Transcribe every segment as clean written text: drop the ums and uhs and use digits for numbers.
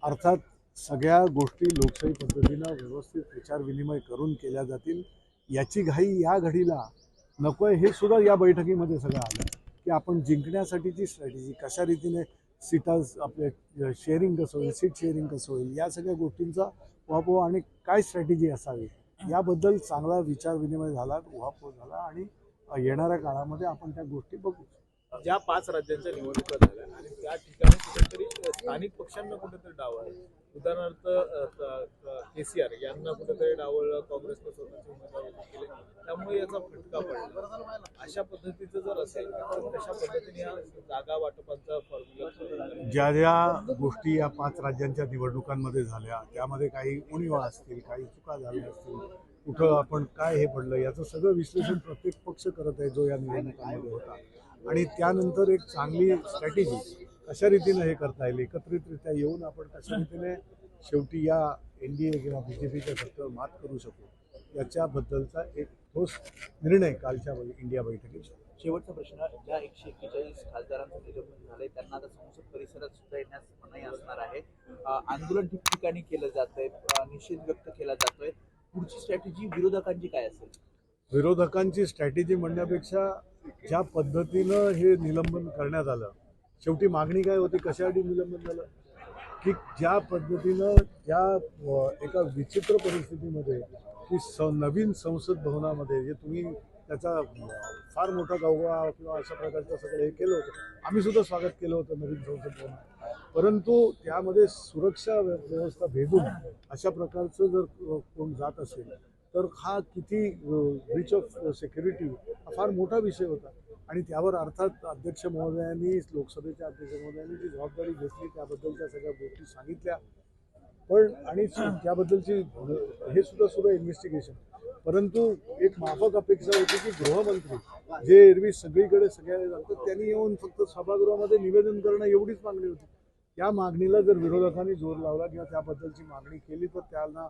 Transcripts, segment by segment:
अर्थात सगळ्या गोष्टी लोकशाही पद्धतीनं व्यवस्थित विचार विनिमय करून केल्या जातील. याची घाई या घडीला नको आहे हे सुद्धा या बैठकीमध्ये सगळं आलं की आपण जिंकण्यासाठीची स्ट्रॅटेजी कशा रीतीने सीटास आपले शेअरिंग कसं होईल, सीट शेअरिंग कसं होईल, या सगळ्या गोष्टींचा उहापोह आणि काय स्ट्रॅटेजी असावी याबद्दल चांगला विचार विनिमय झाला, उहापोह झाला आणि येणाऱ्या काळामध्ये आपण त्या गोष्टी बघू. ज्या 5 राज्यांच्या निवडणुका झाल्या आणि त्या ठिकाणी कुठेतरी स्थानिक पक्षांना कुठेतरी डावळलं. उदाहरणार्थ केसीआर यांना कुठेतरी डावळलं, काँग्रेसनं स्वतःचे उमेदवार उभे केले, त्यामुळे याचा फटका पडला. अशा पद्धतीचं जर असेल तर कशा पद्धतीने या जागा वाटपांचा फॉर्म्युला ज्या ज्या गोष्टी या 5 राज्यांच्या निवडणुकांमध्ये झाल्या त्यामध्ये काही उणिवा असतील, काही चुका झाल्या असतील, कुठं आपण काय हे पडलं याचं सगळं विश्लेषण प्रत्येक पक्ष करत आहे जो या निवडणुकांमध्ये होता. आणि त्यानंतर एक चांगली स्ट्रॅटेजी कशा रीतीनं हे करता येईल, एकत्रितरित्या येऊन आपण कशा रीतीने शेवटी या NDA किंवा BJPच्या सत्तेवर मात करू शकू याच्याबद्दलचा एक ठोस निर्णय कालच्या इंडिया बैठकीत. शेवटचा प्रश्न, ज्या 141 खासदारांचं निलंबन झालंय त्यांना आता संसद परिसरात सुद्धा येण्यास मनाई असणार आहे. आंदोलन ठिकठिकाणी केलं जातंय, निषेध व्यक्त केला जातोय. पुढची स्ट्रॅटेजी विरोधकांची काय असेल? विरोधकांची स्ट्रॅटेजी म्हणण्यापेक्षा ज्या पद्धतीनं हे निलंबन करण्यात आलं, शेवटी मागणी काय होती, कशासाठी निलंबन झालं की ज्या पद्धतीनं ज्या एका विचित्र परिस्थितीमध्ये की नवीन संसद भवनामध्ये जे तुम्ही त्याचा फार मोठा गौरव किंवा अशा प्रकारचं सगळं हे केलं होतं, आम्ही सुद्धा स्वागत केलं होतं नवीन संसद भवन, परंतु त्यामध्ये सुरक्षा व्यवस्था भेदून अशा प्रकारचं जर कोण जात असेल तर हा किती ब्रीच ऑफ सिक्युरिटी हा फार मोठा विषय होता. आणि त्यावर अर्थात अध्यक्ष महोदयांनी, लोकसभेच्या अध्यक्ष महोदयांनी जी जबाबदारी घेतली त्याबद्दलच्या सगळ्या गोष्टी सांगितल्या, पण आणि त्याबद्दलची हे सुद्धा इन्व्हेस्टिगेशन. परंतु एक माफक अपेक्षा होती की गृहमंत्री जे एरवी सगळीकडे सगळ्या जातात त्यांनी येऊन फक्त सभागृहामध्ये निवेदन करणं एवढीच मागणी होती. त्या मागणीला जर विरोधकांनी जोर लावला किंवा त्याबद्दलची मागणी केली तर त्यांना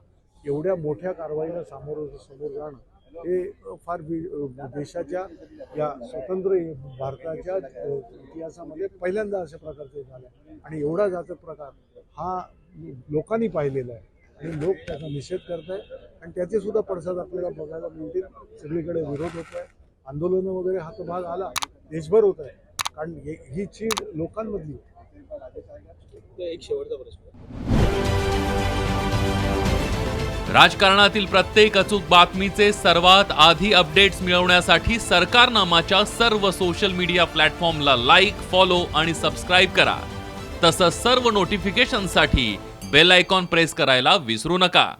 एवढ्या मोठ्या कारवाईला समोर जाणं हे फार देशाच्या या स्वतंत्र भारताच्या इतिहासामध्ये पहिल्यांदा अशा प्रकारचे झाले आणि एवढा जाचक प्रकार हा लोकांनी पाहिलेला आहे आणि लोक त्याचा निषेध करत आहेत आणि त्याचे सुद्धा पडसाद आपल्याला बघायला मिळतील. सगळीकडे विरोध होत आहे, आंदोलनं वगैरे हा तो भाग आला, देशभर होत आहे, कारण ही चीड लोकांमधली. एक शेवटचा प्रश्न, राजकारणातील प्रत्येक अचूक बातमीचे सर्वात आधी अपडेट्स मिळवण्यासाठी सरकारनामाच्या सर्व सोशल मीडिया प्लॅटफॉर्मला लाईक, फॉलो आणि सबस्क्राईब करा. तसंच सर्व नोटिफिकेशनसाठी बेल आयकॉन प्रेस करायला विसरू नका.